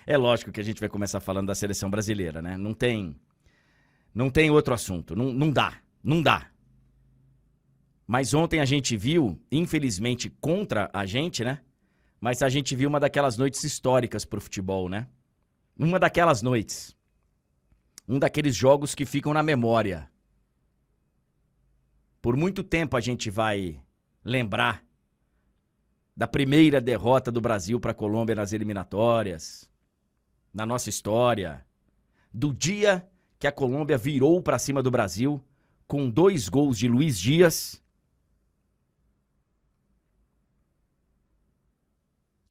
É lógico que a gente vai começar falando da seleção brasileira, né? Não tem outro assunto. Não dá. Mas ontem a gente viu, infelizmente contra a gente, né? Mas a gente viu uma daquelas noites históricas pro futebol, né? Uma daquelas noites. Um daqueles jogos que ficam na memória. Por muito tempo a gente vai lembrar da primeira derrota do Brasil para a Colômbia nas eliminatórias, na nossa história, do dia que a Colômbia virou para cima do Brasil com 2 gols de Luiz Dias,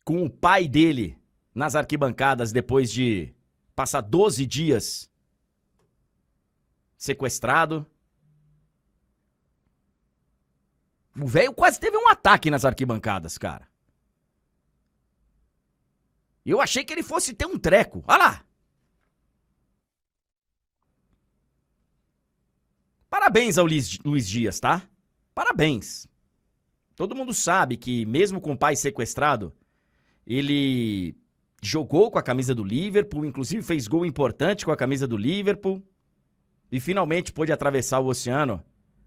com o pai dele nas arquibancadas depois de passar 12 dias sequestrado. O velho quase teve um ataque nas arquibancadas, cara. Eu achei que ele fosse ter um treco. Olha lá. Parabéns ao Luiz Dias, tá? Parabéns. Todo mundo sabe que mesmo com o pai sequestrado, ele jogou com a camisa do Liverpool, inclusive fez gol importante com a camisa do Liverpool e finalmente pôde atravessar o oceano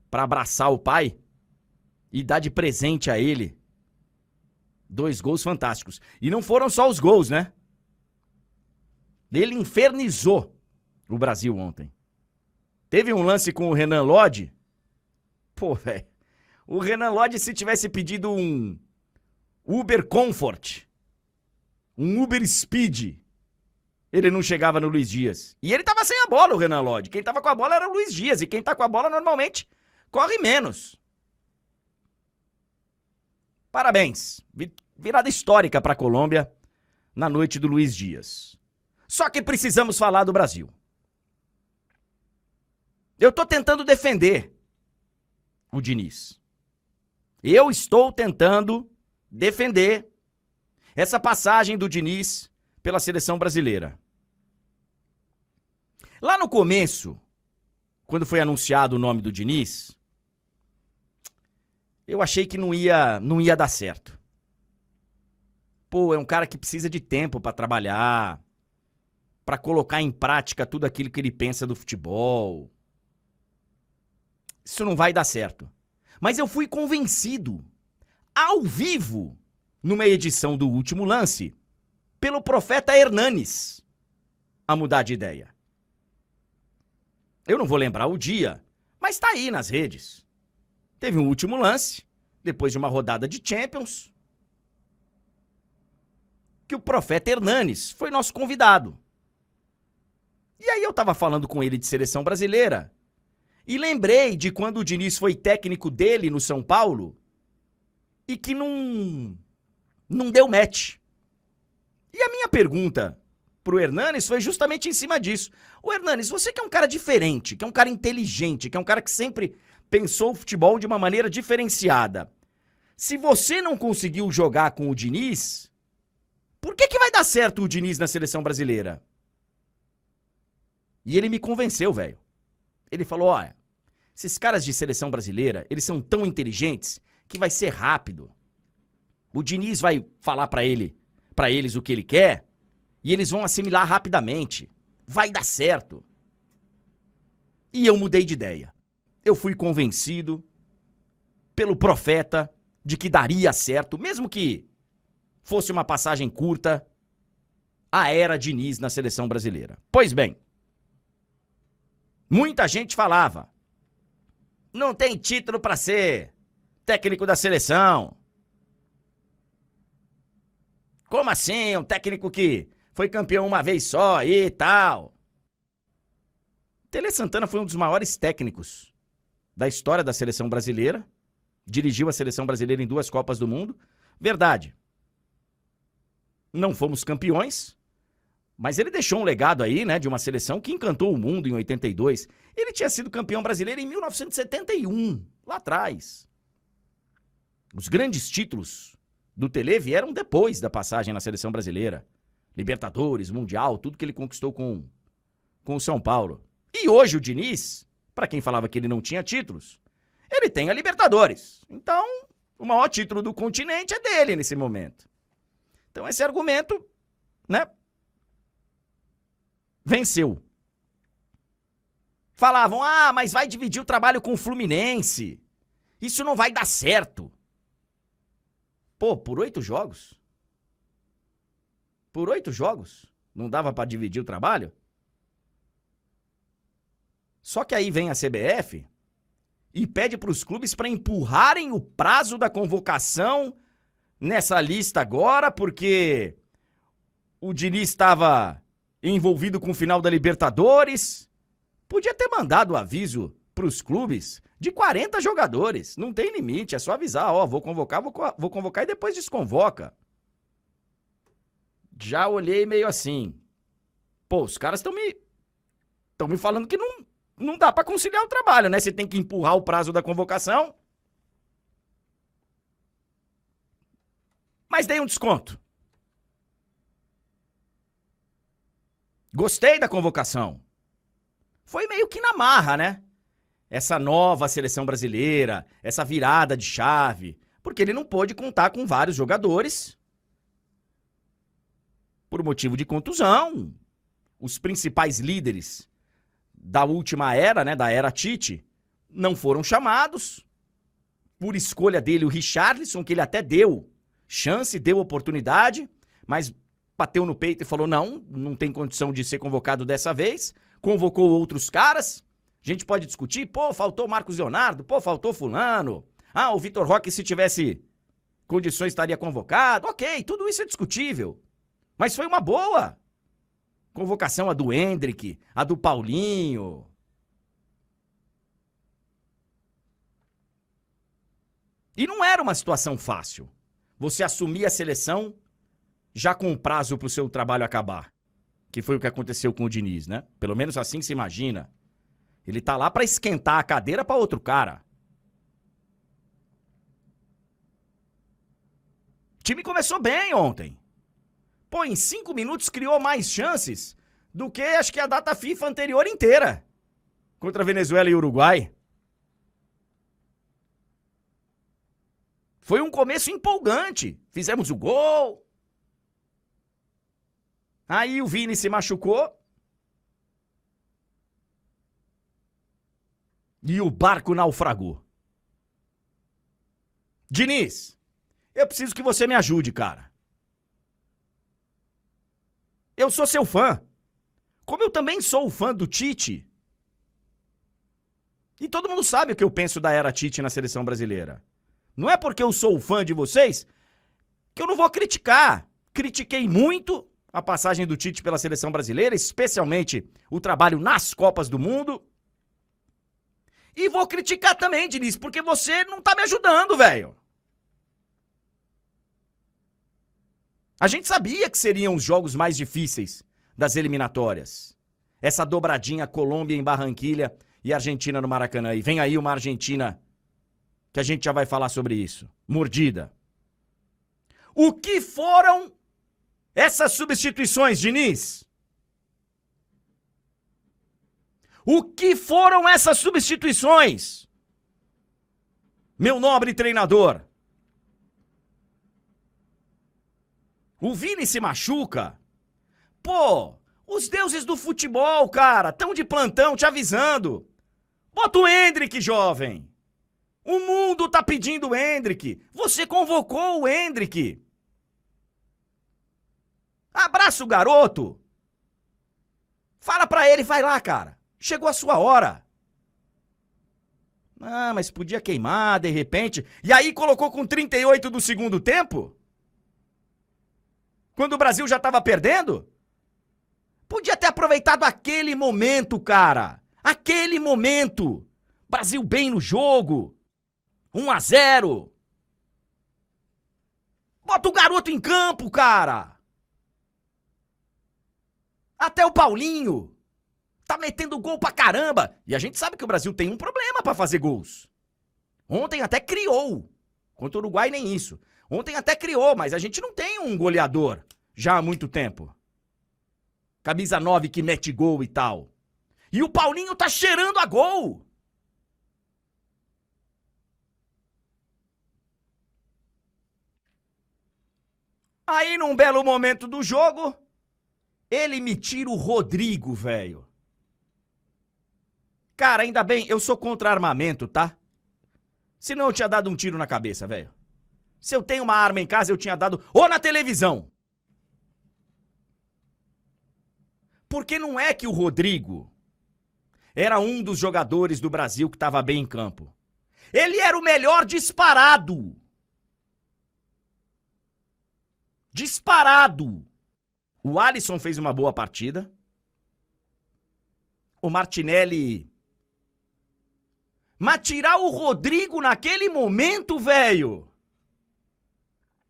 para abraçar o pai e dar de presente a ele 2 gols fantásticos. E não foram só os gols, né? Ele infernizou o Brasil ontem. Teve um lance com o Renan Lodge. Pô, velho. O Renan Lodge, se tivesse pedido um Uber Comfort, um Uber Speed, ele não chegava no Luiz Dias. E ele tava sem a bola, o Renan Lodge. Quem tava com a bola era o Luiz Dias. E quem tá com a bola, normalmente, corre menos. Parabéns. Virada histórica para a Colômbia na noite do Luiz Dias. Só que precisamos falar do Brasil. Eu tô tentando defender o Diniz. Eu estou tentando defender essa passagem do Diniz pela seleção brasileira. Lá no começo, quando foi anunciado o nome do Diniz, eu achei que não ia dar certo. Pô, é um cara que precisa de tempo para trabalhar, para colocar em prática tudo aquilo que ele pensa do futebol. Isso não vai dar certo. Mas eu fui convencido, ao vivo, numa edição do Último Lance, pelo profeta Hernanes, a mudar de ideia. Eu não vou lembrar o dia, mas tá aí nas redes. Teve um Último Lance, depois de uma rodada de Champions, que o profeta Hernanes foi nosso convidado. E aí eu tava falando com ele de seleção brasileira, e lembrei de quando o Diniz foi técnico dele no São Paulo, e que não deu match. E a minha pergunta pro Hernanes foi justamente em cima disso. Ô Hernanes, você que é um cara diferente, que é um cara inteligente, que é um cara que sempre pensou o futebol de uma maneira diferenciada. Se você não conseguiu jogar com o Diniz, por que vai dar certo o Diniz na seleção brasileira? E ele me convenceu, velho. Ele falou, olha, esses caras de seleção brasileira, eles são tão inteligentes que vai ser rápido. O Diniz vai falar pra eles o que ele quer e eles vão assimilar rapidamente. Vai dar certo. E eu mudei de ideia. Eu fui convencido pelo profeta de que daria certo, mesmo que fosse uma passagem curta, a era Diniz na seleção brasileira. Pois bem, muita gente falava, não tem título para ser técnico da seleção. Como assim? Um técnico que foi campeão uma vez só e tal. Tele Santana foi um dos maiores técnicos da história da seleção brasileira. Dirigiu a seleção brasileira em 2 Copas do Mundo. Verdade. Não fomos campeões, mas ele deixou um legado aí, né, de uma seleção que encantou o mundo em 82. Ele tinha sido campeão brasileiro em 1971, lá atrás. Os grandes títulos do Tele vieram depois da passagem na seleção brasileira. Libertadores, Mundial, tudo que ele conquistou com o São Paulo. E hoje o Diniz, para quem falava que ele não tinha títulos, ele tem a Libertadores. Então, o maior título do continente é dele nesse momento. Então esse argumento, né, venceu. Falavam, mas vai dividir o trabalho com o Fluminense. Isso não vai dar certo. Pô, por 8 jogos? Por 8 jogos? Não dava pra dividir o trabalho? Só que aí vem a CBF e pede pros clubes pra empurrarem o prazo da convocação nessa lista agora, porque o Diniz estava envolvido com o final da Libertadores. Podia ter mandado o aviso pros clubes de 40 jogadores. Não tem limite, é só avisar, vou convocar e depois desconvoca. Já olhei meio assim. Pô, os caras estão me falando que não dá pra conciliar o trabalho, né? Você tem que empurrar o prazo da convocação. Mas dei um desconto. Gostei da convocação. Foi meio que na marra, né? Essa nova seleção brasileira, essa virada de chave, porque ele não pôde contar com vários jogadores por motivo de contusão. Os principais líderes da última era, né, da era Tite, não foram chamados. Por escolha dele, o Richarlison, que ele até deu chance, deu oportunidade, mas bateu no peito e falou, não tem condição de ser convocado dessa vez. Convocou outros caras. A gente pode discutir, faltou o Marcos Leonardo, faltou fulano. O Vitor Roque, se tivesse condições, estaria convocado. Ok, tudo isso é discutível. Mas foi uma boa convocação, a do Endrick, a do Paulinho. E não era uma situação fácil. Você assumir a seleção já com prazo para o seu trabalho acabar. Que foi o que aconteceu com o Diniz, né? Pelo menos assim se imagina. Ele tá lá para esquentar a cadeira para outro cara. O time começou bem ontem. Pô, em 5 minutos criou mais chances do que acho que a data FIFA anterior inteira. Contra Venezuela e Uruguai. Foi um começo empolgante. Fizemos o gol. Aí o Vini se machucou. E o barco naufragou. Diniz, eu preciso que você me ajude, cara. Eu sou seu fã. Como eu também sou o fã do Tite. E todo mundo sabe o que eu penso da era Tite na seleção brasileira. Não é porque eu sou o fã de vocês que eu não vou criticar. Critiquei muito a passagem do Tite pela seleção brasileira, especialmente o trabalho nas Copas do Mundo. E vou criticar também, Diniz, porque você não tá me ajudando, velho. A gente sabia que seriam os jogos mais difíceis das eliminatórias. Essa dobradinha Colômbia em Barranquilha e Argentina no Maracanã. E vem aí uma Argentina que a gente já vai falar sobre isso. Mordida. O que foram essas substituições, Diniz? O que foram essas substituições? Meu nobre treinador. O Vini se machuca. Pô, os deuses do futebol, cara, tão de plantão te avisando. Bota o Endrick, jovem. O mundo tá pedindo o Endrick. Você convocou o Endrick. Abraça o garoto. Fala pra ele, vai lá, cara. Chegou a sua hora. Mas podia queimar, de repente. E aí colocou com 38 do segundo tempo? Quando o Brasil já tava perdendo? Podia ter aproveitado aquele momento, cara. Aquele momento. Brasil bem no jogo. 1-0. Bota o garoto em campo, cara. Até o Paulinho tá metendo gol pra caramba. E a gente sabe que o Brasil tem um problema pra fazer gols. Ontem até criou. Contra o Uruguai nem isso. Ontem até criou, mas a gente não tem um goleador já há muito tempo. Camisa 9 que mete gol e tal. E o Paulinho tá cheirando a gol. Aí, num belo momento do jogo, Ele me tira o Rodrigo, velho. Cara, ainda bem, eu sou contra armamento, tá? Senão eu tinha dado um tiro na cabeça, velho. Se eu tenho uma arma em casa, eu tinha dado... Ou na televisão. Porque não é que o Rodrigo era um dos jogadores do Brasil que estava bem em campo. Ele era o melhor disparado. Disparado. O Alisson fez uma boa partida. O Martinelli... Mas tirar o Rodrigo naquele momento, velho...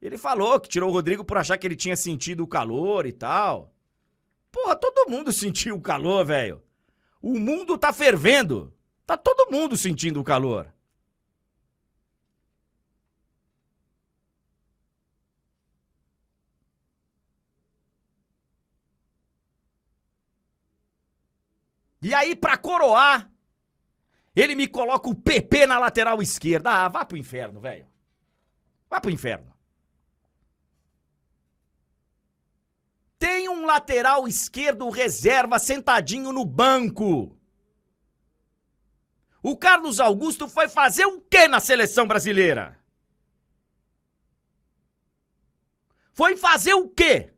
Ele falou que tirou o Rodrigo por achar que ele tinha sentido o calor e tal. Porra, todo mundo sentiu o calor, velho. O mundo tá fervendo. Tá todo mundo sentindo o calor. E aí, pra coroar, ele me coloca o PP na lateral esquerda. Ah, vá pro inferno, velho. Vá pro inferno. Tem um lateral esquerdo reserva sentadinho no banco. O Carlos Augusto foi fazer o quê na seleção brasileira? Foi fazer o quê?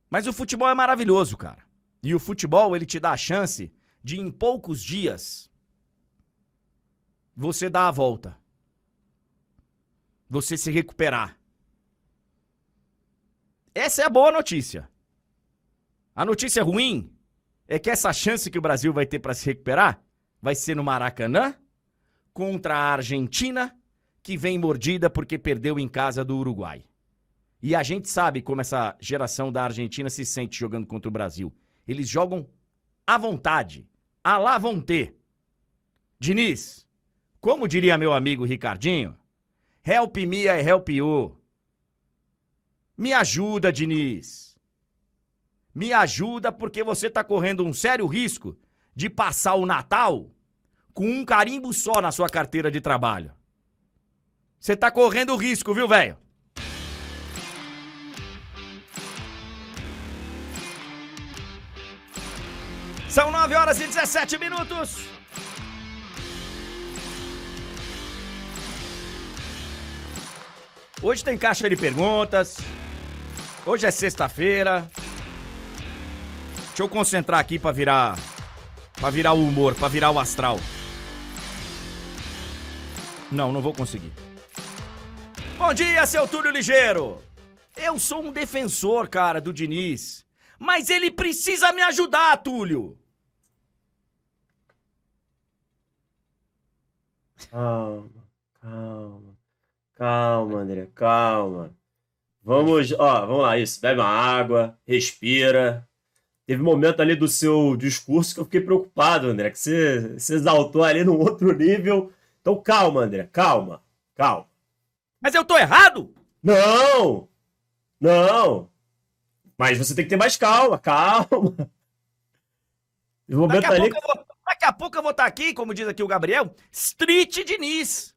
Mas o futebol é maravilhoso, cara. E o futebol, ele te dá a chance de, em poucos dias, você dar a volta. Você se recuperar. Essa é a boa notícia. A notícia ruim é que essa chance que o Brasil vai ter para se recuperar vai ser no Maracanã contra a Argentina, que vem mordida porque perdeu em casa do Uruguai. E a gente sabe como essa geração da Argentina se sente jogando contra o Brasil. Eles jogam à vontade, à la vontade. Diniz, como diria meu amigo Ricardinho, help me, I help you. Me ajuda, Diniz. Me ajuda porque você tá correndo um sério risco de passar o Natal com um carimbo só na sua carteira de trabalho. Você tá correndo risco, viu, velho? São 9h17. Hoje tem caixa de perguntas. Hoje é sexta-feira. Deixa eu concentrar aqui pra virar o humor, pra virar o astral. Não vou conseguir. Bom dia, seu Túlio Ligeiro. Eu sou um defensor, cara, do Diniz. Mas ele precisa me ajudar, Túlio. Calma, André, calma. Vamos lá, isso. Bebe uma água, respira. Teve um momento ali do seu discurso que eu fiquei preocupado, André, que você exaltou ali num outro nível. Então calma, André, calma. Mas eu tô errado? Não! Mas você tem que ter mais calma. Um momento ali... Daqui a pouco eu vou estar aqui, como diz aqui o Gabriel, Street Diniz.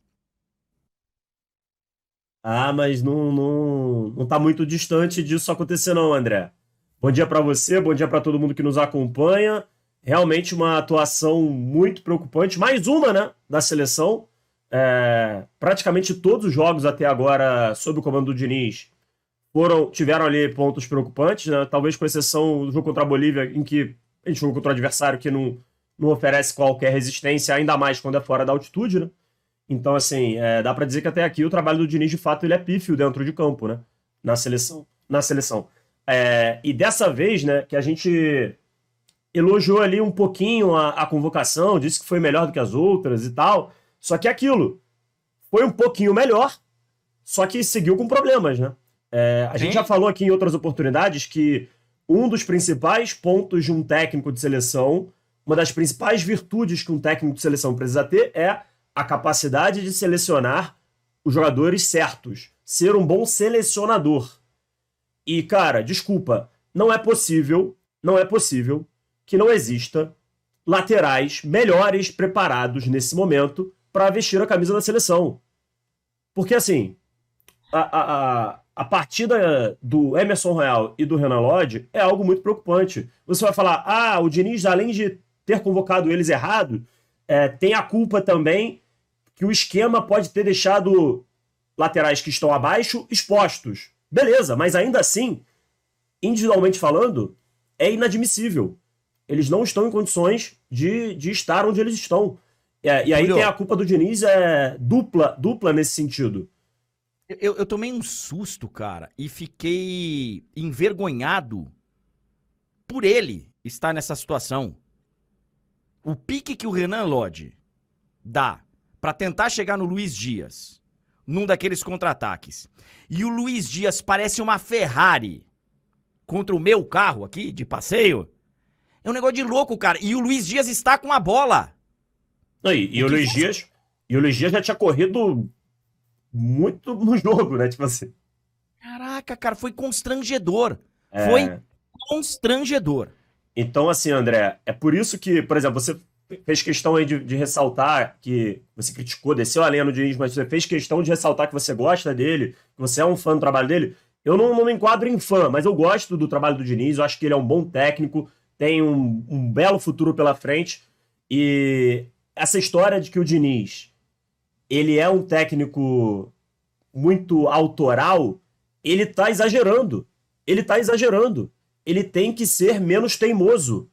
Mas não tá muito distante disso acontecer não, André. Bom dia para você, bom dia para todo mundo que nos acompanha. Realmente uma atuação muito preocupante. Mais uma, né, da seleção. Praticamente todos os jogos até agora, sob o comando do Diniz, tiveram ali pontos preocupantes, né? Talvez com exceção do jogo contra a Bolívia, em que a gente jogou contra um adversário que não oferece qualquer resistência, ainda mais quando é fora da altitude, né? Então, assim, dá para dizer que até aqui o trabalho do Diniz, de fato, ele é pífio dentro de campo, né? Na seleção. E dessa vez, né, que a gente elogiou ali um pouquinho a convocação, disse que foi melhor do que as outras e tal, só que aquilo foi um pouquinho melhor, só que seguiu com problemas, né? A gente já falou aqui em outras oportunidades que um dos principais pontos de um técnico de seleção, uma das principais virtudes que um técnico de seleção precisa ter é a capacidade de selecionar os jogadores certos, ser um bom selecionador. E, cara, desculpa, não é possível que não exista laterais melhores preparados nesse momento para vestir a camisa da seleção. Porque, assim, a partida do Emerson Royal e do Renan Lodge é algo muito preocupante. Você vai falar, o Diniz, além de ter convocado eles errado, tem a culpa também que o esquema pode ter deixado laterais que estão abaixo expostos. Beleza, mas ainda assim, individualmente falando, é inadmissível. Eles não estão em condições de estar onde eles estão. E aí tem a culpa do Diniz dupla nesse sentido. Eu tomei um susto, cara, e fiquei envergonhado por ele estar nessa situação. O pique que o Renan Lodge dá pra tentar chegar no Luiz Dias, num daqueles contra-ataques, e o Luiz Dias parece uma Ferrari contra o meu carro aqui, de passeio, é um negócio de louco, cara. E o Luiz Dias está com a bola. E o Luiz Dias já tinha corrido muito no jogo, né? Tipo assim. Caraca, cara, foi constrangedor. Foi constrangedor. Então, assim, André, é por isso que, por exemplo, você fez questão aí de ressaltar que você criticou, desceu a lenha no Diniz, mas você fez questão de ressaltar que você gosta dele, que você é um fã do trabalho dele. Eu não me enquadro em fã, mas eu gosto do trabalho do Diniz, eu acho que ele é um bom técnico, tem um belo futuro pela frente. E essa história de que o Diniz, ele é um técnico muito autoral, ele tá exagerando. Ele tá exagerando. Ele tem que ser menos teimoso.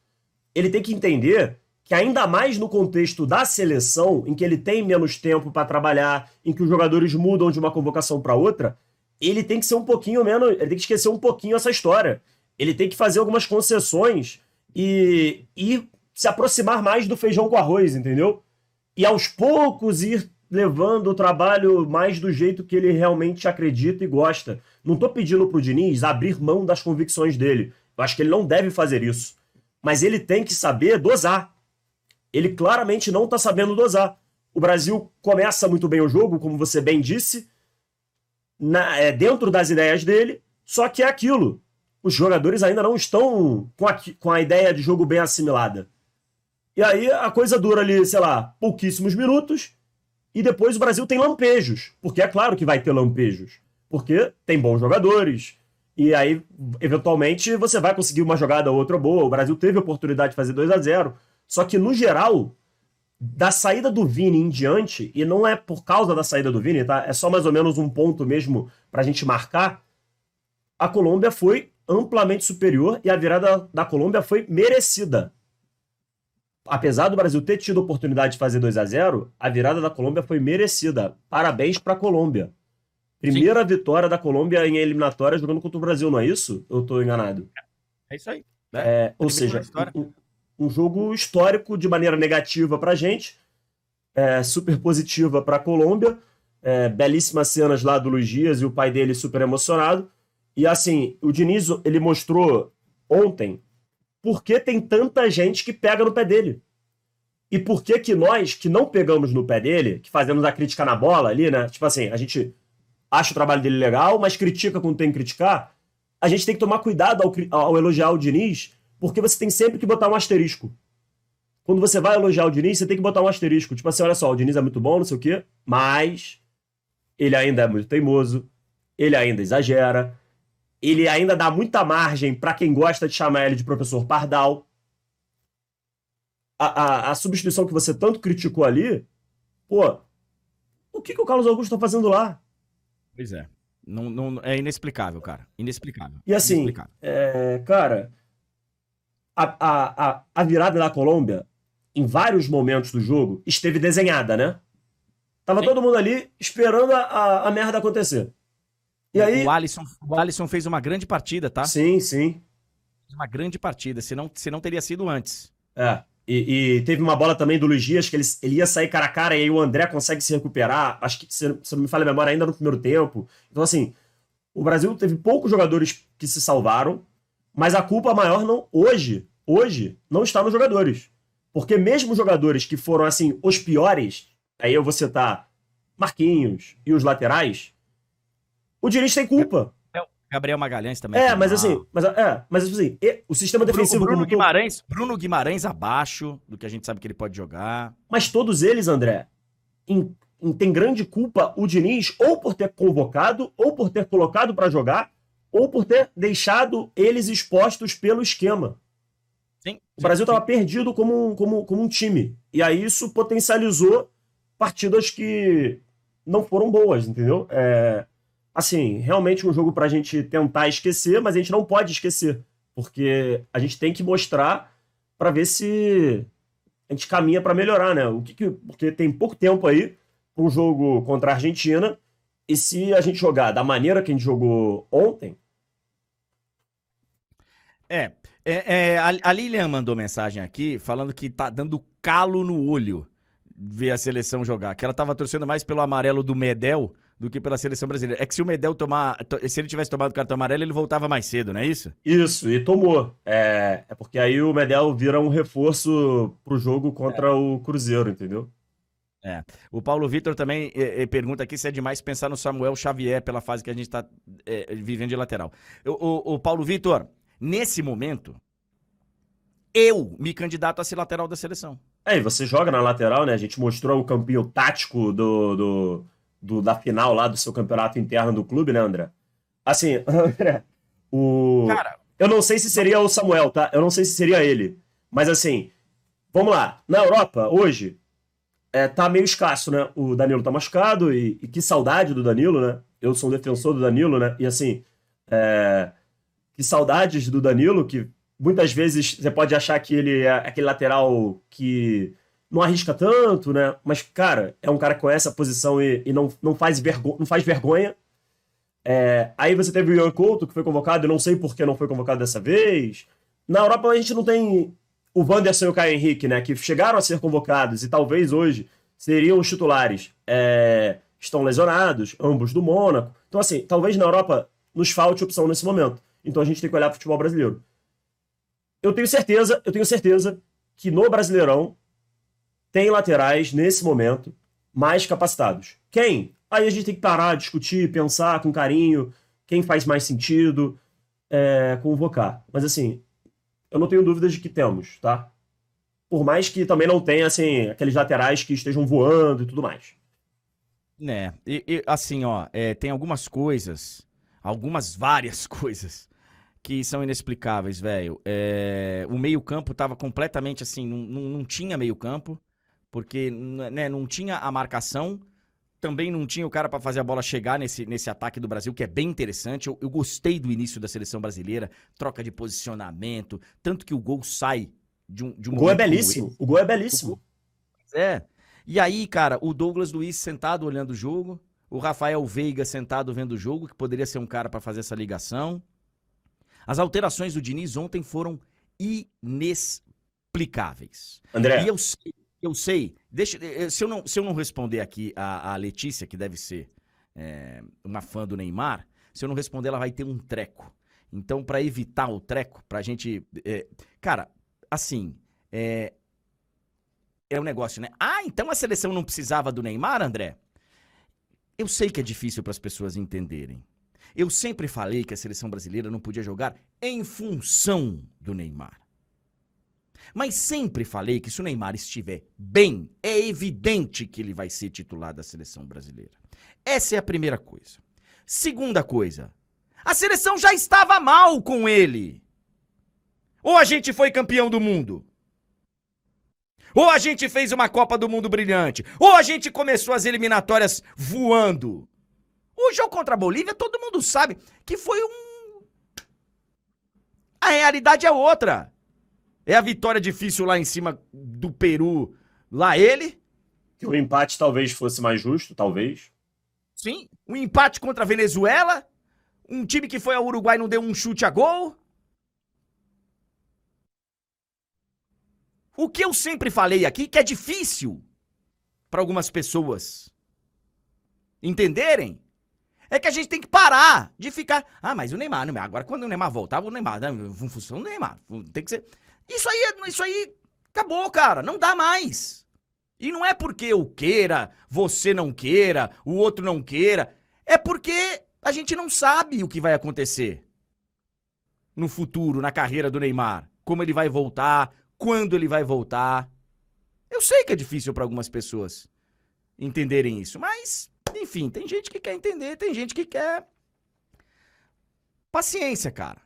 Ele tem que entender que ainda mais no contexto da seleção, em que ele tem menos tempo para trabalhar, em que os jogadores mudam de uma convocação para outra, ele tem que ser um pouquinho menos, ele tem que esquecer um pouquinho essa história. Ele tem que fazer algumas concessões e se aproximar mais do feijão com arroz, entendeu? E aos poucos ir levando o trabalho mais do jeito que ele realmente acredita e gosta. Não tô pedindo pro Diniz abrir mão das convicções dele. Eu acho que ele não deve fazer isso. Mas ele tem que saber dosar. Ele claramente não tá sabendo dosar. O Brasil começa muito bem o jogo, como você bem disse, dentro das ideias dele, só que é aquilo. Os jogadores ainda não estão com a ideia de jogo bem assimilada. E aí a coisa dura ali, sei lá, pouquíssimos minutos, e depois o Brasil tem lampejos. Porque é claro que vai ter lampejos. Porque tem bons jogadores. E aí, eventualmente, você vai conseguir uma jogada ou outra boa. O Brasil teve a oportunidade de fazer 2-0. Só que, no geral, da saída do Vini em diante, e não é por causa da saída do Vini, tá? É só mais ou menos um ponto mesmo pra gente marcar. A Colômbia foi amplamente superior e a virada da Colômbia foi merecida. Apesar do Brasil ter tido a oportunidade de fazer 2-0, a virada da Colômbia foi merecida. Parabéns pra Colômbia. Primeira vitória da Colômbia em eliminatória jogando contra o Brasil, não é isso? Eu tô enganado. É isso aí. Ou seja, um jogo histórico de maneira negativa pra gente, super positiva pra Colômbia, belíssimas cenas lá do Luiz Dias e o pai dele super emocionado. E assim, o Diniz, ele mostrou ontem por que tem tanta gente que pega no pé dele. E por que nós, que não pegamos no pé dele, que fazemos a crítica na bola ali, né? Tipo assim, a gente acha o trabalho dele legal, mas critica quando tem que criticar. A gente tem que tomar cuidado ao elogiar o Diniz, porque você tem sempre que botar um asterisco. Quando você vai elogiar o Diniz, você tem que botar um asterisco. Tipo assim, olha só, o Diniz é muito bom, não sei o quê, mas ele ainda é muito teimoso, ele ainda exagera, ele ainda dá muita margem para quem gosta de chamar ele de professor Pardal. A substituição que você tanto criticou ali, pô, o que o Carlos Augusto tá fazendo lá? Pois é. Não, é inexplicável, cara. Inexplicável. E assim, inexplicável. Cara, a virada da Colômbia, em vários momentos do jogo, esteve desenhada, né? Tava todo mundo ali esperando a merda acontecer. E aí... O Alisson fez uma grande partida, tá? Sim. Uma grande partida, senão teria sido antes. E teve uma bola também do Luiz Dias, que ele ia sair cara a cara, e aí o André consegue se recuperar, acho que, se não me falha a memória, ainda no primeiro tempo. Então, assim, o Brasil teve poucos jogadores que se salvaram, mas a culpa maior hoje não está nos jogadores. Porque mesmo os jogadores que foram, assim, os piores, aí eu vou citar Marquinhos e os laterais, o Diniz tem culpa. Gabriel Magalhães também foi Mas mal. assim, o sistema defensivo Bruno como um todo. Guimarães, Bruno Guimarães abaixo do que a gente sabe que ele pode jogar. Mas todos eles, André, tem grande culpa o Diniz ou por ter convocado, ou por ter colocado para jogar, ou por ter deixado eles expostos pelo esquema. Sim, o Brasil estava perdido como um time. E aí isso potencializou partidas que não foram boas, entendeu? Assim, realmente um jogo pra gente tentar esquecer, mas a gente não pode esquecer. Porque a gente tem que mostrar pra ver se a gente caminha pra melhorar, né? Porque tem pouco tempo aí para um jogo contra a Argentina. E se a gente jogar da maneira que a gente jogou ontem. A Lilian mandou mensagem aqui falando que tá dando calo no olho ver a seleção jogar. Que ela tava torcendo mais pelo amarelo do Medel do que pela seleção brasileira. É que se o Medel se ele tivesse tomado o cartão amarelo, ele voltava mais cedo, não é isso? Isso, e tomou. É porque aí o Medel vira um reforço pro jogo contra o Cruzeiro, entendeu? O Paulo Vitor também pergunta aqui se é demais pensar no Samuel Xavier pela fase que a gente tá vivendo de lateral. O Paulo Vitor, nesse momento, eu me candidato a ser lateral da seleção. E você joga na lateral, né? A gente mostrou o campinho tático da final lá do seu campeonato interno do clube, né, André? Assim, André, Cara, eu não sei se seria o Samuel, tá? Eu não sei se seria ele. Mas assim, vamos lá. Na Europa, hoje, tá meio escasso, né? O Danilo tá machucado e que saudade do Danilo, né? Eu sou um defensor do Danilo, né? E assim, que saudades do Danilo, que muitas vezes você pode achar que ele é aquele lateral que não arrisca tanto, né? Mas, cara, é um cara que conhece a posição e não faz vergonha. Aí você teve o Ian Couto, que foi convocado, eu não sei por que não foi convocado dessa vez. Na Europa a gente não tem o Wanderson e o Caio Henrique, né? Que chegaram a ser convocados e talvez hoje seriam os titulares. Estão lesionados, ambos do Mônaco. Então, assim, talvez na Europa nos falte opção nesse momento. Então a gente tem que olhar para o futebol brasileiro. Eu tenho certeza que no Brasileirão tem laterais, nesse momento, mais capacitados. Quem? Aí a gente tem que parar, discutir, pensar com carinho, quem faz mais sentido, convocar. Mas assim, eu não tenho dúvidas de que temos, tá? Por mais que também não tenha, assim, aqueles laterais que estejam voando e tudo mais. Assim, ó, tem várias coisas que são inexplicáveis, velho. O meio-campo tava completamente assim, não tinha meio-campo, porque né, não tinha a marcação, também não tinha o cara pra fazer a bola chegar nesse ataque do Brasil, que é bem interessante. Eu gostei do início da seleção brasileira, troca de posicionamento, tanto que o gol sai de um O gol é belíssimo. O gol é belíssimo. E aí, cara, o Douglas Luiz sentado olhando o jogo, o Rafael Veiga sentado vendo o jogo, que poderia ser um cara pra fazer essa ligação. As alterações do Diniz ontem foram inexplicáveis. André. E eu sei, se eu não responder aqui a Letícia, que deve ser uma fã do Neymar, se eu não responder, ela vai ter um treco. Então, pra evitar o treco, pra gente... cara, assim, é um negócio, né? Então a seleção não precisava do Neymar, André? Eu sei que é difícil para as pessoas entenderem. Eu sempre falei que a seleção brasileira não podia jogar em função do Neymar. Mas sempre falei que se o Neymar estiver bem, é evidente que ele vai ser titular da seleção brasileira. Essa é a primeira coisa. Segunda coisa, a seleção já estava mal com ele. Ou a gente foi campeão do mundo, ou a gente fez uma Copa do Mundo brilhante, ou a gente começou as eliminatórias voando. O jogo contra a Bolívia, todo mundo sabe que foi A realidade é outra. É a vitória difícil lá em cima do Peru, lá ele. Que o empate talvez fosse mais justo, talvez. Sim, um empate contra a Venezuela, um time que foi ao Uruguai e não deu um chute a gol. O que eu sempre falei aqui, que é difícil para algumas pessoas entenderem, é que a gente tem que parar de ficar... mas o Neymar, agora quando o Neymar voltava, o Neymar, em função do Neymar, tem que ser... Isso aí acabou, cara, não dá mais. E não é porque eu queira, você não queira, o outro não queira, é porque A gente não sabe o que vai acontecer no futuro, na carreira do Neymar. Como ele vai voltar, quando ele vai voltar. Eu sei que é difícil para algumas pessoas entenderem isso, mas, enfim, tem gente que quer entender, tem gente que quer... Paciência, cara.